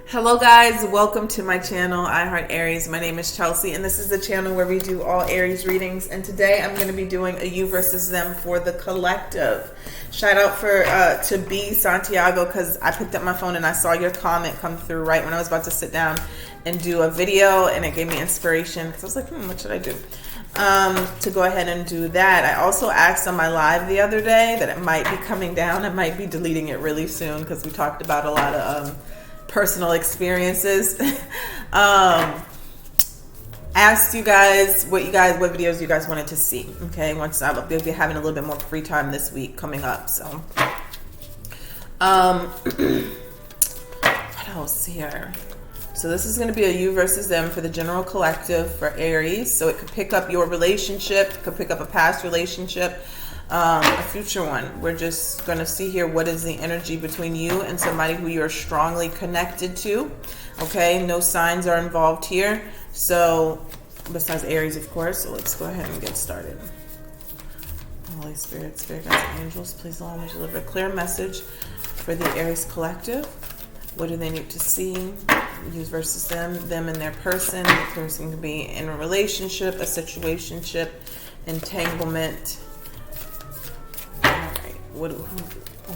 Hello guys, welcome to my channel, I Heart Aries. My name is Chelsea and this is the channel where we do all Aries readings, and today I'm going to be doing a you versus them for the collective. Shout out to B Santiago, because I picked up my phone and I saw your comment come through right when I was about to sit down and do a video, and it gave me inspiration because I was like, what should I do? To go ahead and do that. I also asked on my live the other day that it might be coming down. I might be deleting it really soon because we talked about a lot of personal experiences. Asked you guys what videos you guys wanted to see. Okay, once I'll be having a little bit more free time this week coming up. So, what else here? So this is going to be a you versus them for the general collective for Aries. So it could pick up your relationship, could pick up a past relationship, a future one. We're just going to see here what is the energy between you and somebody who you're strongly connected to. Okay, no signs are involved here. So, besides Aries, of course. So let's go ahead and get started. Holy Spirit, Spirit guides, and angels, please allow me to deliver a clear message for the Aries collective. What do they need to see? You versus them and their person. The person can be in a relationship, a situationship, entanglement. All right,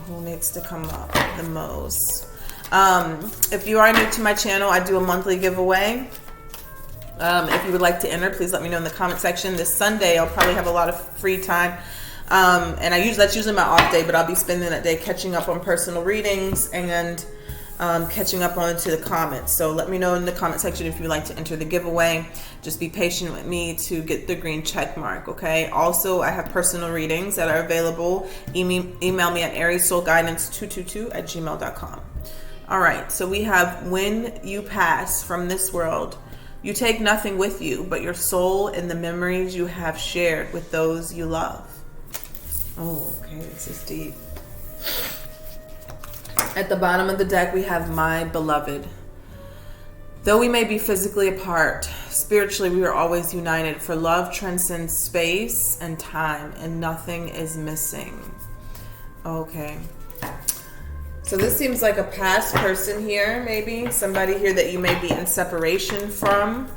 who needs to come up the most? If you are new to my channel, I do a monthly giveaway. If you would like to enter, please let me know in the comment section. This Sunday, I'll probably have a lot of free time. And that's usually my off day, but I'll be spending that day catching up on personal readings and catching up onto the comments. So let me know in the comment section if you'd like to enter the giveaway. Just be patient with me to get the green check mark, okay? Also, I have personal readings that are available. Email me at ariessoulguidance222@gmail.com. All right, so we have, when you pass from this world, you take nothing with you but your soul and the memories you have shared with those you love. Oh, okay, this is deep. At the bottom of the deck, we have my beloved. Though we may be physically apart, spiritually we are always united, for love transcends space and time, and nothing is missing. Okay. So this seems like a past person here, maybe. Somebody here that you may be in separation from.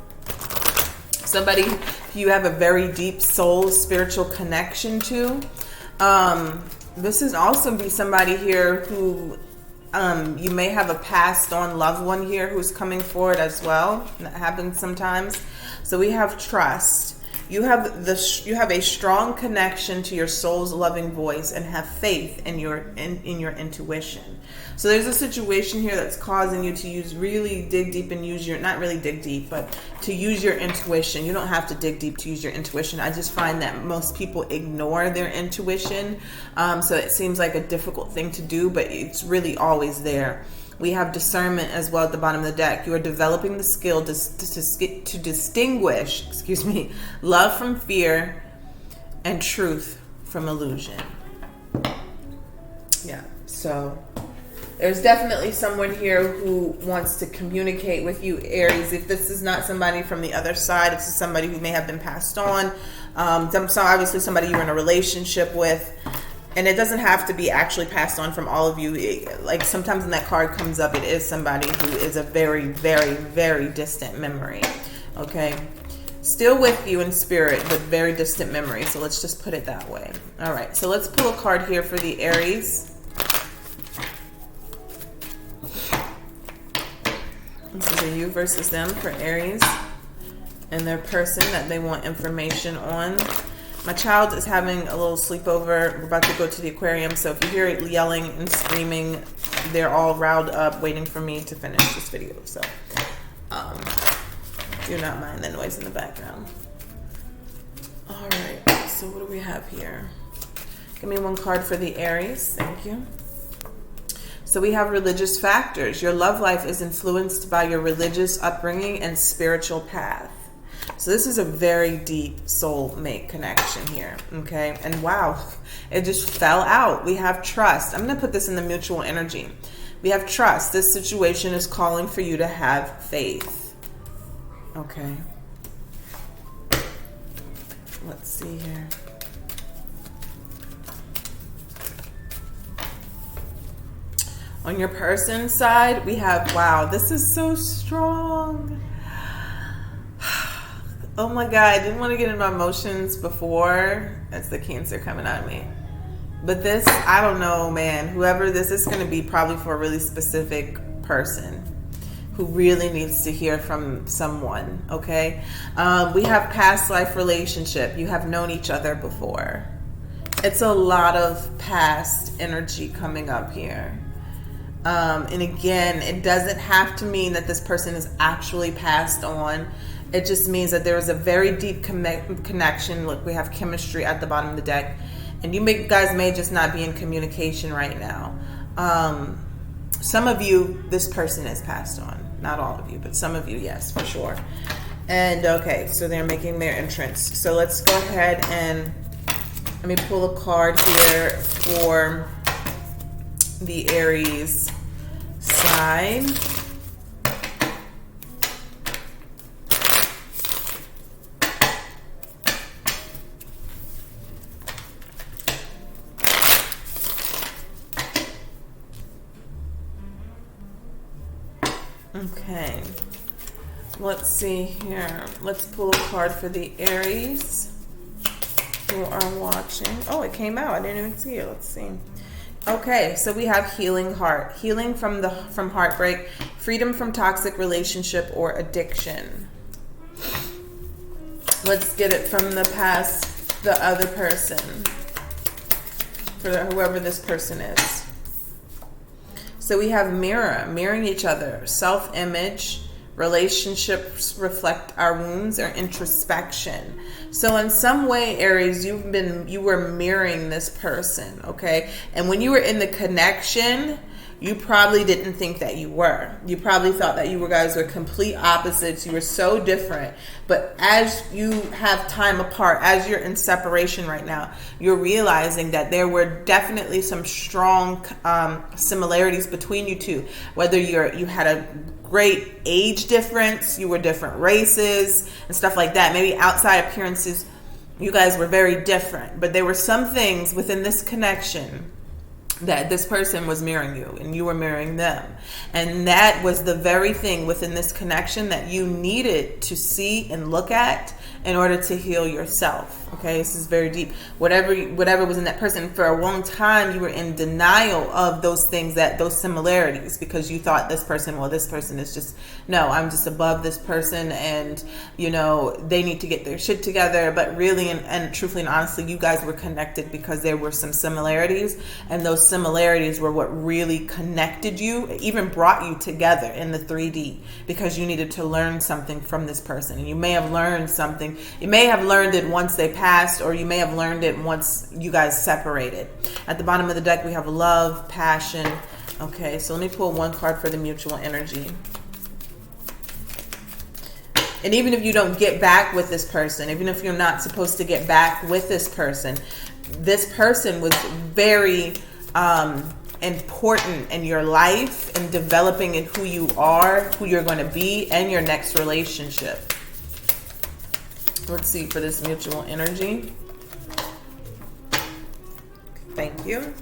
Somebody you have a very deep soul, spiritual connection to. This is also be somebody here who you may have a passed on loved one here who's coming forward as well. That happens sometimes. So we have trust. You have a strong connection to your soul's loving voice and have faith in your intuition. So there's a situation here that's causing you to really dig deep and use your, not really dig deep, but to use your intuition. You don't have to dig deep to use your intuition. I just find that most people ignore their intuition. So it seems like a difficult thing to do, but it's really always there. We have discernment as well at the bottom of the deck. You are developing the skill to distinguish, love from fear and truth from illusion. Yeah, so there's definitely someone here who wants to communicate with you, Aries. If this is not somebody from the other side, if this is somebody who may have been passed on, so obviously somebody you're in a relationship with. And it doesn't have to be actually passed on from all of you. Like sometimes when that card comes up, it is somebody who is a very, very, very distant memory. Okay. Still with you in spirit, but very distant memory. So let's just put it that way. All right. So let's pull a card here for the Aries. This is a you versus them for Aries and their person that they want information on. My child is having a little sleepover. We're about to go to the aquarium, so if you hear it yelling and screaming, they're all riled up waiting for me to finish this video. So do not mind the noise in the background. All right, so what do we have here? Give me one card for the Aries. Thank you. So we have religious factors. Your love life is influenced by your religious upbringing and spiritual path. So this is a very deep soulmate connection here, okay? And wow, it just fell out. We have trust. I'm going to put this in the mutual energy. We have trust. This situation is calling for you to have faith, okay? Let's see here. On your person's side, we have, wow, this is so strong. Oh my God, I didn't want to get into my emotions before. That's the Cancer coming out of me. But this, I don't know, man. Whoever this is going to be probably for a really specific person who really needs to hear from someone, okay? We have past life relationship. You have known each other before. It's a lot of past energy coming up here. And again, it doesn't have to mean that this person is actually passed on. It just means that there is a very deep connection. Look, we have chemistry at the bottom of the deck. And you guys may just not be in communication right now. Some of you, this person is passed on. Not all of you, but some of you, yes, for sure. And okay, so they're making their entrance. So let's go ahead and let me pull a card here for the Aries side. Okay, let's see here. Let's pull a card for the Aries who are watching. Oh, it came out. I didn't even see it. Let's see. Okay, so we have healing heart, healing from heartbreak, freedom from toxic relationship or addiction. Let's get it from the past, the other person, for whoever this person is. So we have mirroring each other, self-image, relationships reflect our wounds or introspection. So in some way, Aries, you were mirroring this person, okay? And when you were in the connection, you probably didn't think that you were. You probably thought that you guys were complete opposites. You were so different. But as you have time apart, as you're in separation right now, you're realizing that there were definitely some strong similarities between you two. Whether you had a great age difference, you were different races and stuff like that. Maybe outside appearances, you guys were very different. But there were some things within this connection that this person was mirroring you and you were mirroring them. And that was the very thing within this connection that you needed to see and look at in order to heal yourself. Okay, this is very deep. Whatever was in that person, for a long time you were in denial of those things, those similarities, because you thought this person is just, no, I'm just above this person and they need to get their shit together. But really and truthfully and honestly, you guys were connected because there were some similarities, and those similarities were what really connected you, even brought you together in the 3D, because you needed to learn something from this person. And you may have learned something. You may have learned it once they passed, or you may have learned it once you guys separated. At the bottom of the deck, we have love, passion. Okay, so let me pull one card for the mutual energy. And even if you don't get back with this person, even if you're not supposed to get back with this person was very important in your life and developing in who you are, who you're going to be, and your next relationship. Let's see for this mutual energy. Thank you.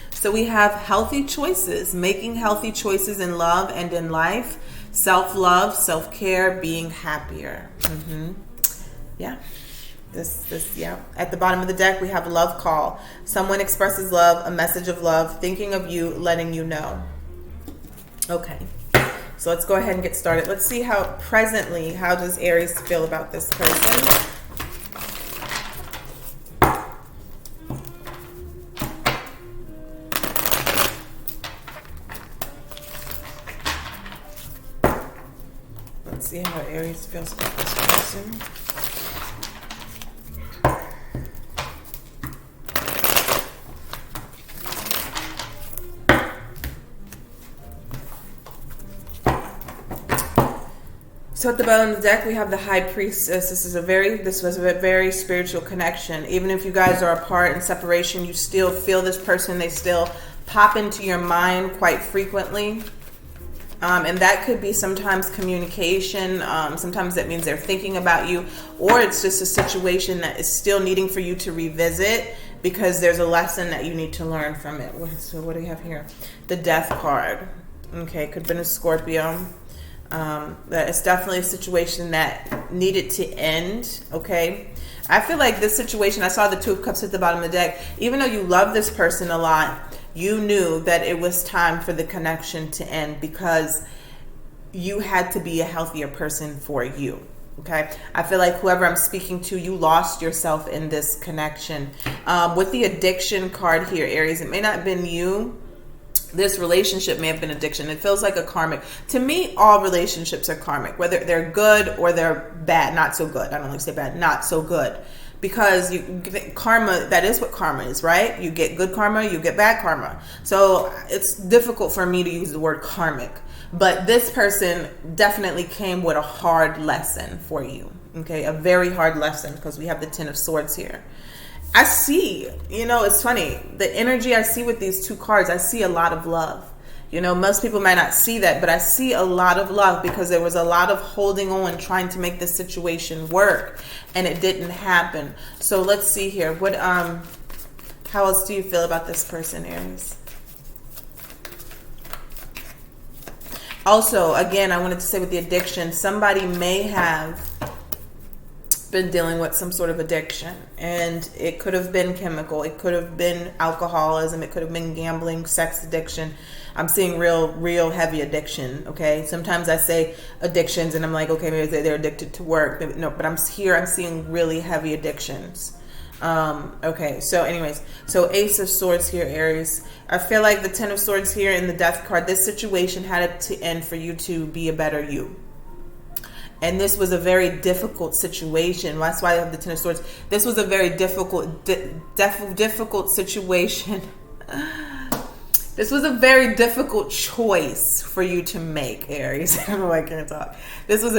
So we have healthy choices, making healthy choices in love and in life, self-love, self-care, being happier. Yeah. Yeah. At the bottom of the deck, we have love call. Someone expresses love, a message of love, thinking of you, letting you know. Okay. So let's go ahead and get started. Let's see how does Aries feel about this person? Let's see how Aries feels about this person. So at the bottom of the deck, we have the High Priestess. This was a very spiritual connection. Even if you guys are apart in separation, you still feel this person. They still pop into your mind quite frequently. And that could be sometimes communication. Sometimes that means they're thinking about you, or it's just a situation that is still needing for you to revisit because there's a lesson that you need to learn from it. So what do we have here? The Death card. Okay, could have been a Scorpio. That it's definitely a situation that needed to end. Okay, I feel like this situation, I saw the Two of Cups at the bottom of the deck. Even though you love this person a lot, you knew that it was time for the connection to end, because you had to be a healthier person for you. Okay, I feel like whoever I'm speaking to, you lost yourself in this connection. With the addiction card here, Aries, it may not have been you. This relationship may have been addiction. It feels like a karmic. To me, all relationships are karmic, whether they're good or they're bad, not so good. I don't like to say bad, not so good. Because karma, that is what karma is, right? You get good karma, you get bad karma. So it's difficult for me to use the word karmic. But this person definitely came with a hard lesson for you. Okay, a very hard lesson, because we have the Ten of Swords here. I see, it's funny. The energy I see with these two cards, I see a lot of love. Most people might not see that, but I see a lot of love, because there was a lot of holding on, trying to make this situation work, and it didn't happen. So let's see here. How else do you feel about this person, Aries? Also, again, I wanted to say with the addiction, somebody may have been dealing with some sort of addiction, and it could have been chemical, it could have been alcoholism, it could have been gambling, sex addiction. I'm seeing real heavy addiction. Okay, sometimes I say addictions and I'm like, okay, maybe they're addicted to work. Maybe, no, but I'm seeing really heavy addictions. Okay, so anyways, so Ace of Swords here, Aries. I feel like the Ten of Swords here in the Death card, this situation had to end for you to be a better you. And this was a very difficult situation. That's why I have the Ten of Swords. This was a very difficult situation. This was a very difficult choice for you to make, Aries. I don't know why I can't talk. This was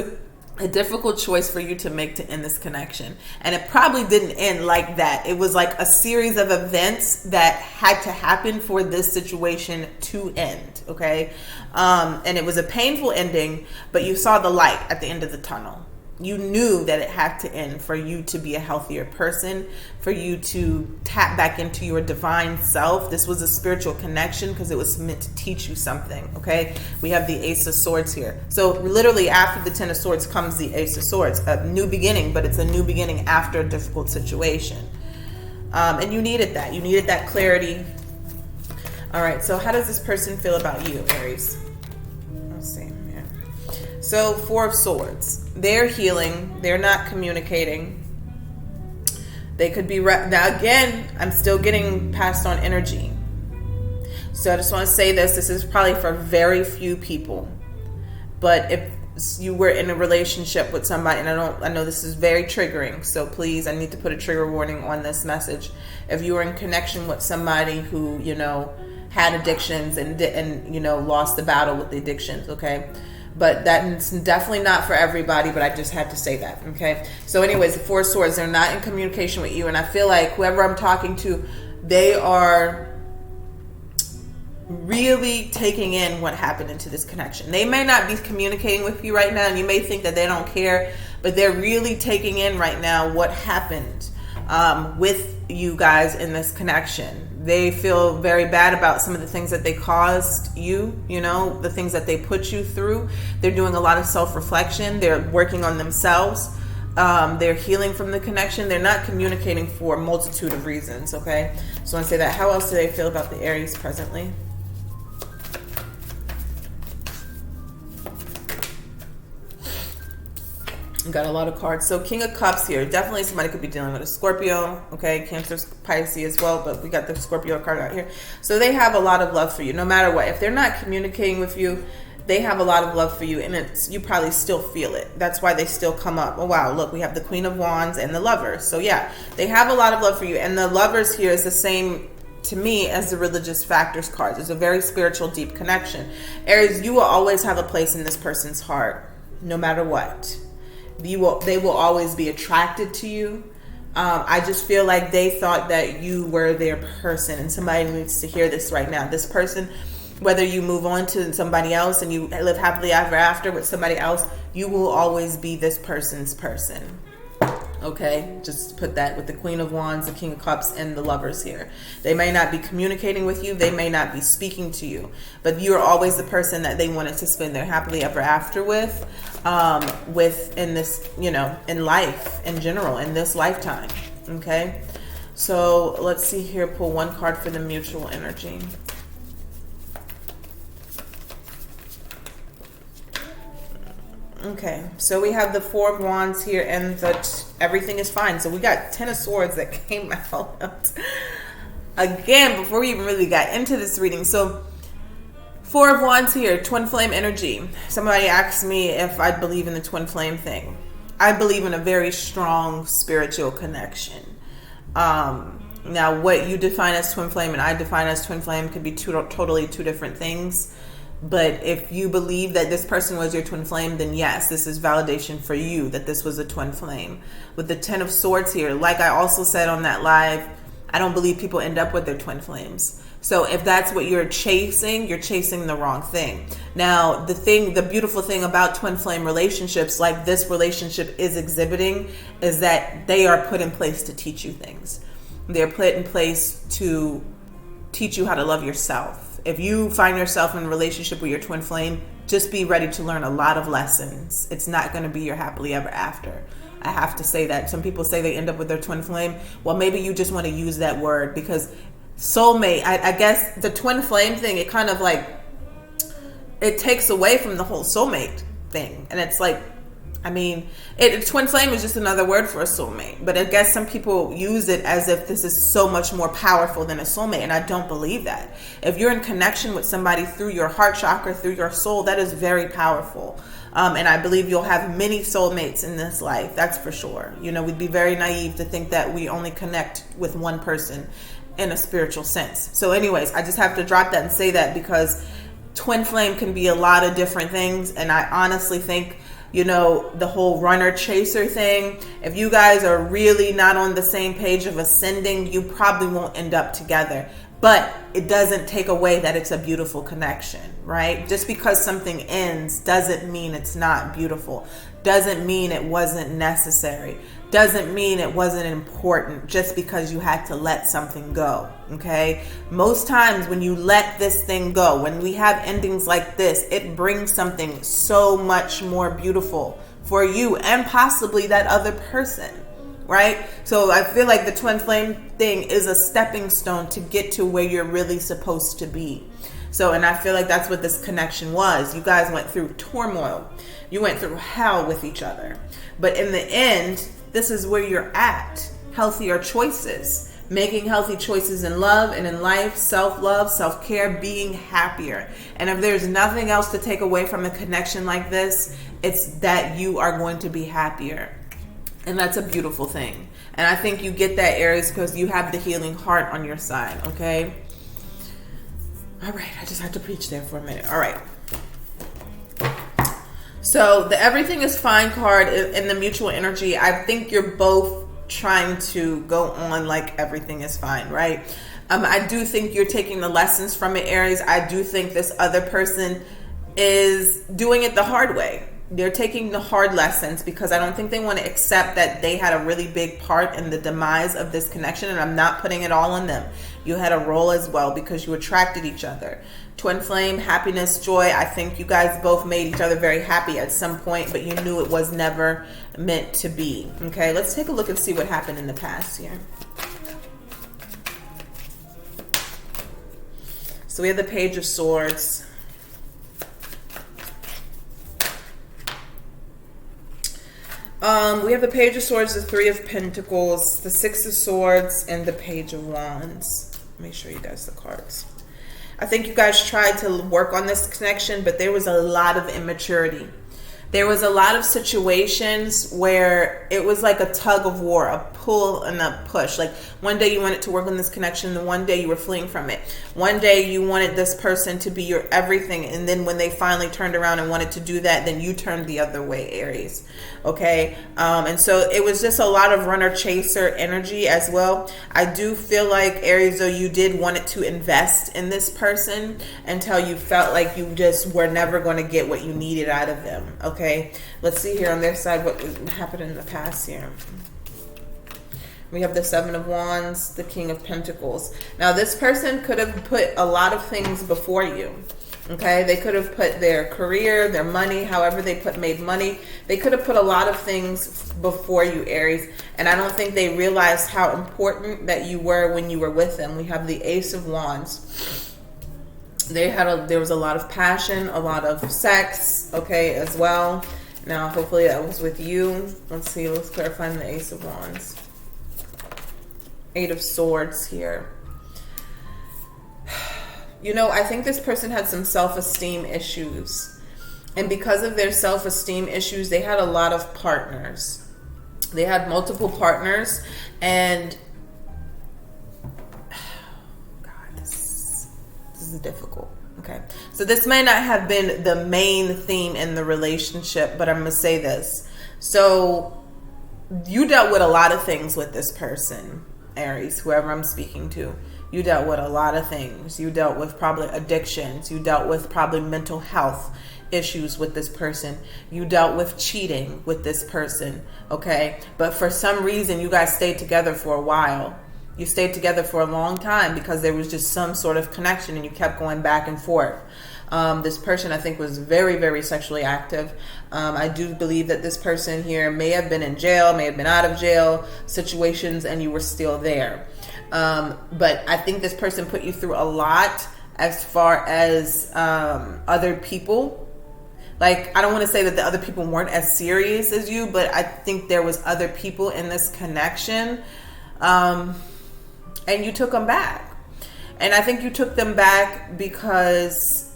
a difficult choice for you to make to end this connection. And it probably didn't end like that. It was like a series of events that had to happen for this situation to end, okay? And it was a painful ending, but you saw the light at the end of the tunnel. You knew that it had to end for you to be a healthier person, for you to tap back into your divine self. This was a spiritual connection because it was meant to teach you something, okay? We have the Ace of Swords here. So literally after the Ten of Swords comes the Ace of Swords, a new beginning, but it's a new beginning after a difficult situation. And you needed that. You needed that clarity. All right, so how does this person feel about you, Aries? Let's see. So, Four of Swords. They're healing. They're not communicating. They could be... Now, again, I'm still getting passed on energy. So, I just want to say this. This is probably for very few people. But if you were in a relationship with somebody, and I know this is very triggering, so please, I need to put a trigger warning on this message. If you were in connection with somebody who, had addictions and lost the battle with the addictions, okay? But that's definitely not for everybody, but I just had to say that, okay? So anyways, the Four of Swords, they're not in communication with you, and I feel like whoever I'm talking to, they are really taking in what happened into this connection. They may not be communicating with you right now, and you may think that they don't care, but they're really taking in right now what happened with you guys in this connection. They feel very bad about some of the things that they caused you, the things that they put you through. They're doing a lot of self-reflection. They're working on themselves. They're healing from the connection. They're not communicating for a multitude of reasons, okay? So I want to say that. How else do they feel about the Aries presently? Got a lot of cards. So King of Cups here. Definitely somebody could be dealing with a Scorpio. Okay, Cancer, Pisces as well. But we got the Scorpio card out here. So they have a lot of love for you. No matter what. If they're not communicating with you, they have a lot of love for you. And you probably still feel it. That's why they still come up. Oh, wow. Look, we have the Queen of Wands and the Lovers. So yeah, they have a lot of love for you. And the Lovers here is the same to me as the Religious Factors cards. It's a very spiritual, deep connection. Aries, you will always have a place in this person's heart. No matter what. They will always be attracted to you. I just feel like they thought that you were their person, and somebody needs to hear this right now. This person, whether you move on to somebody else and you live happily ever after with somebody else, you will always be this person's person. Okay, just put that with the Queen of Wands, the King of Cups, and the Lovers here. They may not be communicating with you. They may not be speaking to you. But you're always the person that they wanted to spend their happily ever after with in this, you know, in life in general, in this lifetime. Okay, so let's see here. Pull one card for the mutual energy. Okay, so we have the Four of Wands here, and everything is fine. So we got Ten of Swords that came out again before we even really got into this reading. So Four of Wands here, twin flame energy. Somebody asked me if I believe in the twin flame thing. I believe in a very strong spiritual connection. Now, what you define as twin flame and I define as twin flame could be totally two different things. But if you believe that this person was your twin flame, then yes, this is validation for you that this was a twin flame. With the Ten of Swords here, like I also said on that live, I don't believe people end up with their twin flames. So if that's what you're chasing the wrong thing. Now, the beautiful thing about twin flame relationships, like this relationship is exhibiting, is that they are put in place to teach you things. They're put in place to teach you how to love yourself. If you find yourself in a relationship with your twin flame, just be ready to learn a lot of lessons. It's not going to be your happily ever after. I have to say that. Some people say they end up with their twin flame. Well, maybe you just want to use that word because soulmate, I guess the twin flame thing, it kind of like, it takes away from the whole soulmate thing. And it's like, I mean, twin flame is just another word for a soulmate. But I guess some people use it as if this is so much more powerful than a soulmate. And I don't believe that. If you're in connection with somebody through your heart chakra, through your soul, that is very powerful. And I believe you'll have many soulmates in this life. That's for sure. You know, we'd be very naive to think that we only connect with one person in a spiritual sense. So anyways, I just have to drop that and say that because twin flame can be a lot of different things. And I honestly think, you know, the whole runner chaser thing, if you guys are really not on the same page of ascending, you probably won't end up together. But it doesn't take away that it's a beautiful connection, right? Just because something ends doesn't mean it's not beautiful. Doesn't mean it wasn't necessary. Doesn't mean it wasn't important just because you had to let something go, okay? Most times when you let this thing go, when we have endings like this, it brings something so much more beautiful for you and possibly that other person, right? So I feel like the twin flame thing is a stepping stone to get to where you're really supposed to be. So, and I feel like that's what this connection was. You guys went through turmoil. You went through hell with each other. But in the end, this is where you're at. Healthier choices. Making healthy choices in love and in life. Self-love, self-care, being happier. And if there's nothing else to take away from a connection like this, it's that you are going to be happier. And that's a beautiful thing. And I think you get that, Aries, because you have the healing heart on your side, okay? All right, I just had to preach there for a minute. All right. So the everything is fine card in the mutual energy, I think you're both trying to go on like everything is fine, right? I do think you're taking the lessons from it, Aries. I do think this other person is doing it the hard way. They're taking the hard lessons because I don't think they want to accept that they had a really big part in the demise of this connection. And I'm not putting it all on them. You had a role as well because you attracted each other. Twin flame, happiness, joy. I think you guys both made each other very happy at some point, but you knew it was never meant to be. Okay, let's take a look and see what happened in the past here. So we have the Page of Swords. We have the Page of Swords, the Three of Pentacles, the Six of Swords, and the Page of Wands. Let me show you guys the cards. I think you guys tried to work on this connection, but there was a lot of immaturity. There was a lot of situations where it was like a tug of war, a pull and a push. Like one day you wanted to work on this connection, and one day you were fleeing from it. One day you wanted this person to be your everything, and then when they finally turned around and wanted to do that, then you turned the other way, Aries. Okay, and so it was just a lot of runner chaser energy as well. I do feel like, Aries, though, you did want to invest in this person until you felt like you just were never going to get what you needed out of them. Okay, let's see here on their side what happened in the past here. We have the Seven of Wands, the King of Pentacles. Now, this person could have put a lot of things before you. Okay, they could have put their career, their money, however they made money. They could have put a lot of things before you, Aries. And I don't think they realized how important that you were when you were with them. We have the Ace of Wands. There was a lot of passion, a lot of sex, okay, as well. Now, hopefully that was with you. Let's see, let's clarify the Ace of Wands. Eight of Swords here. You know, I think this person had some self-esteem issues. And because of their self-esteem issues, they had a lot of partners. They had multiple partners. And, God, this is difficult. Okay. So this may not have been the main theme in the relationship, but I'm going to say this. So you dealt with a lot of things with this person, Aries, whoever I'm speaking to. You dealt with a lot of things. You dealt with probably addictions. You dealt with probably mental health issues with this person. You dealt with cheating with this person, okay? But for some reason, you guys stayed together for a while. You stayed together for a long time because there was just some sort of connection and you kept going back and forth. This person, I think, was very, very sexually active. I do believe that this person here may have been in jail, may have been out of jail situations, and you were still there. But I think this person put you through a lot as far as other people. Like, I don't want to say that the other people weren't as serious as you, but I think there was other people in this connection. And you took them back. And I think you took them back because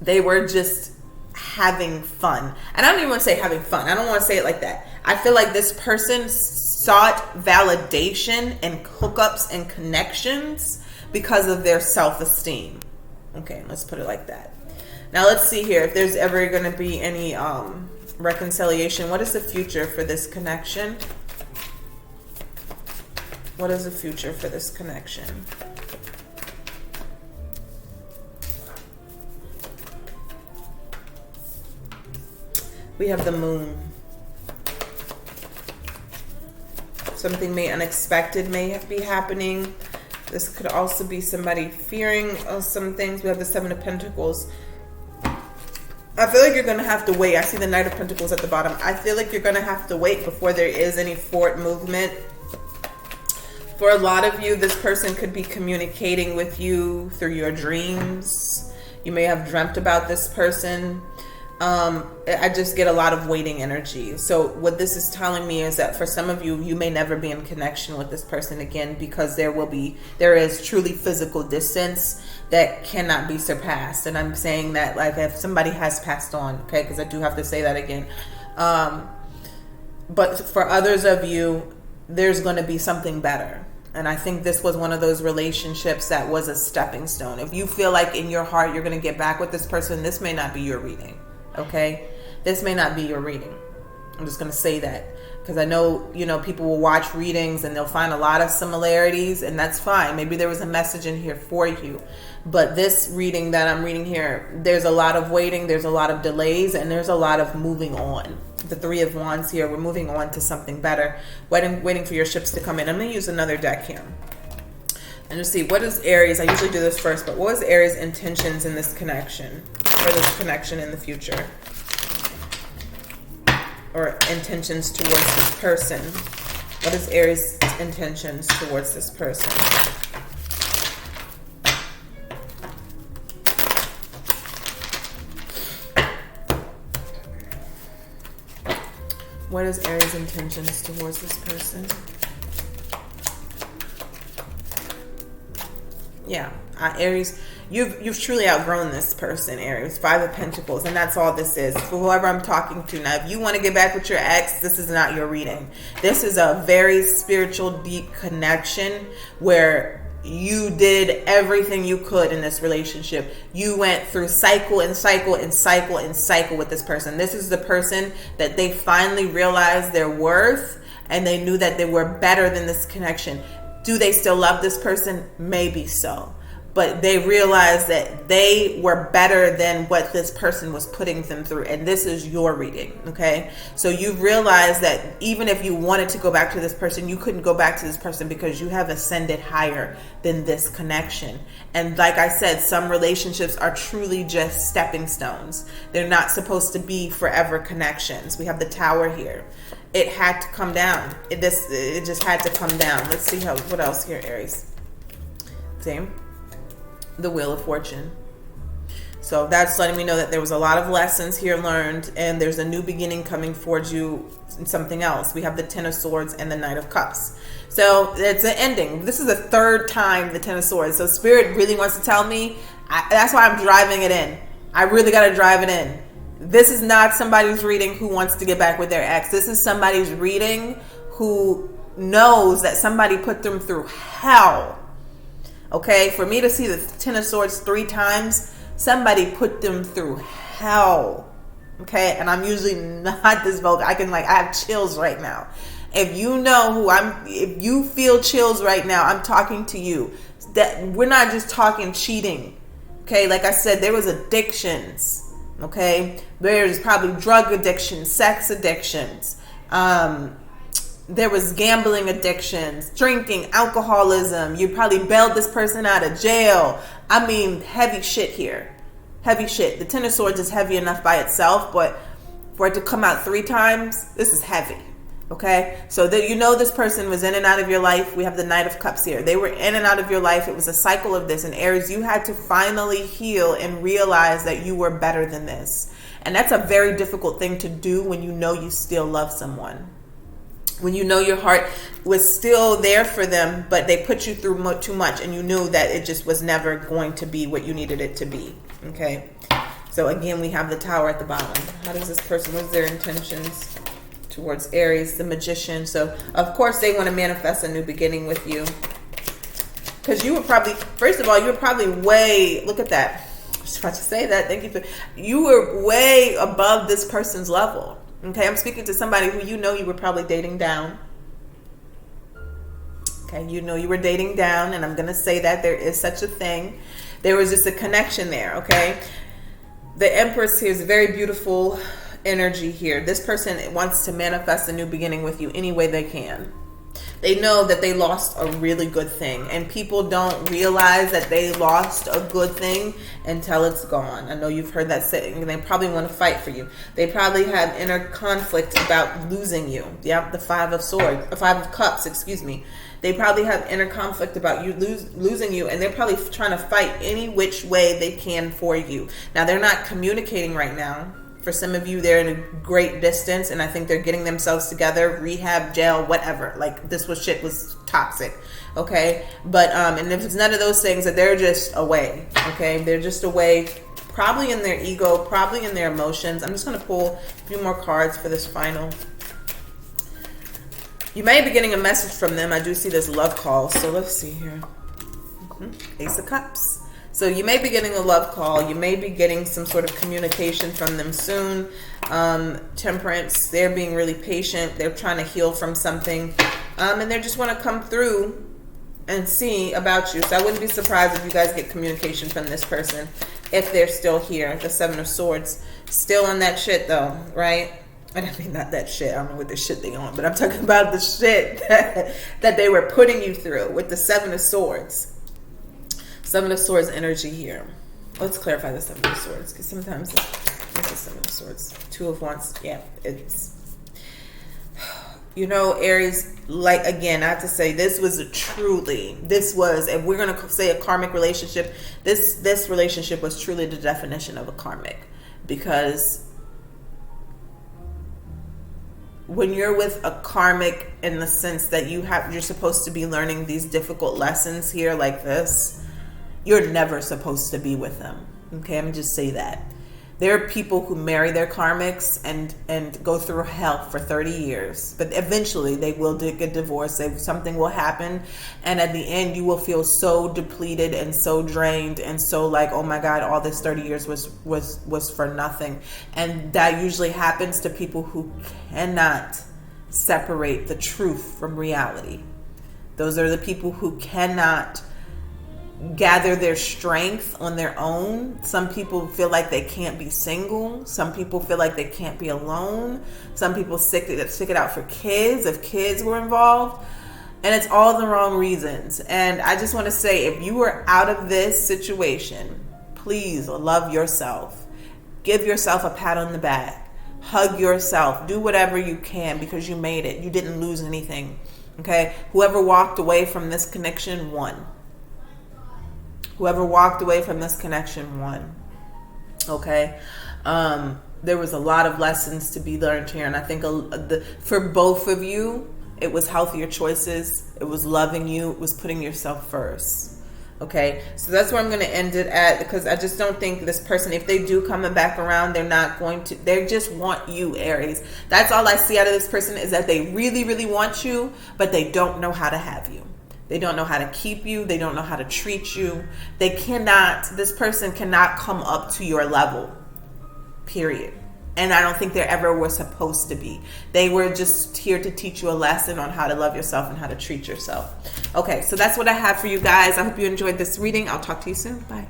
they were just having fun. And I don't even want to say having fun. I don't want to say it like that. I feel like this person sought validation and hookups and connections because of their self-esteem. Okay, let's put it like that. Now let's see here if there's ever going to be any reconciliation. What is the future for this connection? What is the future for this connection? We have the Moon. Something unexpected may be happening. This could also be somebody fearing some things. We have the Seven of Pentacles. I feel like you're going to have to wait. I see the Knight of Pentacles at the bottom. I feel like you're going to have to wait before there is any forward movement. For a lot of you, this person could be communicating with you through your dreams. You may have dreamt about this person. I just get a lot of waiting energy. So what this is telling me is that for some of you, you may never be in connection with this person again because there is truly physical distance that cannot be surpassed. And I'm saying that like if somebody has passed on, okay, because I do have to say that again. But for others of you, there's going to be something better. And I think this was one of those relationships that was a stepping stone. If you feel like in your heart you're going to get back with this person, this may not be your reading. Okay, this may not be your reading. I'm just going to say that because I know, people will watch readings and they'll find a lot of similarities, and that's fine. Maybe there was a message in here for you. But this reading that I'm reading here, there's a lot of waiting, there's a lot of delays, and there's a lot of moving on. The Three of Wands here, we're moving on to something better. Waiting for your ships to come in. I'm going to use another deck here. And just see, what is Aries? I usually do this first, but what is Aries' intentions in this connection? Or this connection in the future? Or intentions towards this person? What is Aries' intentions towards this person? What is Aries' intentions towards this person? Yeah, Aries, you've truly outgrown this person, Aries. Five of Pentacles, and that's all this is. For whoever I'm talking to now, if you want to get back with your ex, this is not your reading. This is a very spiritual, deep connection where you did everything you could in this relationship. You went through cycle and cycle and cycle and cycle with this person. This is the person that they finally realized their worth, and they knew that they were better than this connection. Do they still love this person? Maybe so. but they realized that they were better than what this person was putting them through. And this is your reading, okay? So you realize that even if you wanted to go back to this person, you couldn't go back to this person because you have ascended higher than this connection. And like I said, some relationships are truly just stepping stones. They're not supposed to be forever connections. We have the Tower here. It had to come down. It just had to come down. Let's see what else here, Aries. Same. The Wheel of Fortune. So that's letting me know that there was a lot of lessons here learned, and there's a new beginning coming towards you in something else. We have the Ten of Swords and the Knight of Cups. So it's an ending. This is the third time the Ten of Swords. So Spirit really wants to tell me, that's why I'm driving it in. I really got to drive it in. This is not somebody's reading who wants to get back with their ex. This is somebody's reading who knows that somebody put them through hell. Okay, for me to see the Ten of Swords 3 times, somebody put them through hell. Okay, and I'm usually not this vocal. I have chills right now. If you know if you feel chills right now, I'm talking to you. That we're not just talking cheating. Okay, like I said, there was addictions. Okay, there's probably drug addictions, sex addictions. There was gambling addictions, drinking, alcoholism. You probably bailed this person out of jail. I mean, heavy shit here. Heavy shit. The Ten of Swords is heavy enough by itself, but for it to come out 3 times, this is heavy. Okay? So that you know this person was in and out of your life. We have the Knight of Cups here. They were in and out of your life. It was a cycle of this. And Aries, you had to finally heal and realize that you were better than this. And that's a very difficult thing to do when you know you still love someone. When you know your heart was still there for them, but they put you through too much, and you knew that it just was never going to be what you needed it to be. Okay. So again, we have the Tower at the bottom. How does this person, what's their intentions towards Aries? The Magician. So of course they want to manifest a new beginning with you. Because you were probably, first of all, you were probably way, look at that. I was about to say that. Thank you. You were way above this person's level. Okay, I'm speaking to somebody who you know you were probably dating down. Okay, you know you were dating down, and I'm going to say that there is such a thing. There was just a connection there, okay? The Empress here is a very beautiful energy here. This person wants to manifest a new beginning with you any way they can. They know that they lost a really good thing, and people don't realize that they lost a good thing until it's gone. I know you've heard that saying, and they probably want to fight for you. They probably have inner conflict about losing you. Yeah, the Five of Cups, excuse me. They probably have inner conflict about you losing you, and they're probably trying to fight any which way they can for you. Now, they're not communicating right now. For some of you, they're in a great distance, and I think they're getting themselves together, rehab, jail, whatever. Like, this was toxic, okay? But, and if it's none of those things, that they're just away, okay? They're just away, probably in their ego, probably in their emotions. I'm just going to pull a few more cards for this final. You may be getting a message from them. I do see this love call, so let's see here. Ace of Cups. So you may be getting a love call. You may be getting some sort of communication from them soon. Temperance, they're being really patient. They're trying to heal from something. And they just want to come through and see about you. So I wouldn't be surprised if you guys get communication from this person if they're still here. The Seven of Swords. Still on that shit though, right? I mean, not that shit. I don't know what the shit they on. But I'm talking about the shit that they were putting you through with the Seven of Swords. Seven of Swords energy here. Let's clarify the Seven of Swords, because sometimes it's the Seven of Swords. Two of Wands. Yeah, it's, you know, Aries, like, again, I have to say, this was, if we're going to say a karmic relationship, this relationship was truly the definition of a karmic, because when you're with a karmic, in the sense that you're supposed to be learning these difficult lessons here like this, you're never supposed to be with them. Okay, let me just say that. There are people who marry their karmics and go through hell for 30 years. But eventually they will get divorced. Something will happen. And at the end, you will feel so depleted and so drained and so like, oh my God, all this 30 years was for nothing. And that usually happens to people who cannot separate the truth from reality. Those are the people who cannot gather their strength on their own. Some people feel like they can't be single. Some people feel like they can't be alone. Some people stick it out for kids, if kids were involved. And it's all the wrong reasons. And I just want to say, if you are out of this situation, please love yourself. Give yourself a pat on the back. Hug yourself. Do whatever you can, because you made it. You didn't lose anything. Okay? Whoever walked away from this connection won. Whoever walked away from this connection won. Okay? There was a lot of lessons to be learned here. And I think for both of you, it was healthier choices. It was loving you. It was putting yourself first. Okay? So that's where I'm going to end it at, because I just don't think this person, if they do come back around, they're not going to, they just want you, Aries. That's all I see out of this person, is that they really, really want you, but they don't know how to have you. They don't know how to keep you. They don't know how to treat you. This person cannot come up to your level, period. And I don't think they ever were supposed to be. They were just here to teach you a lesson on how to love yourself and how to treat yourself. Okay, so that's what I have for you guys. I hope you enjoyed this reading. I'll talk to you soon. Bye.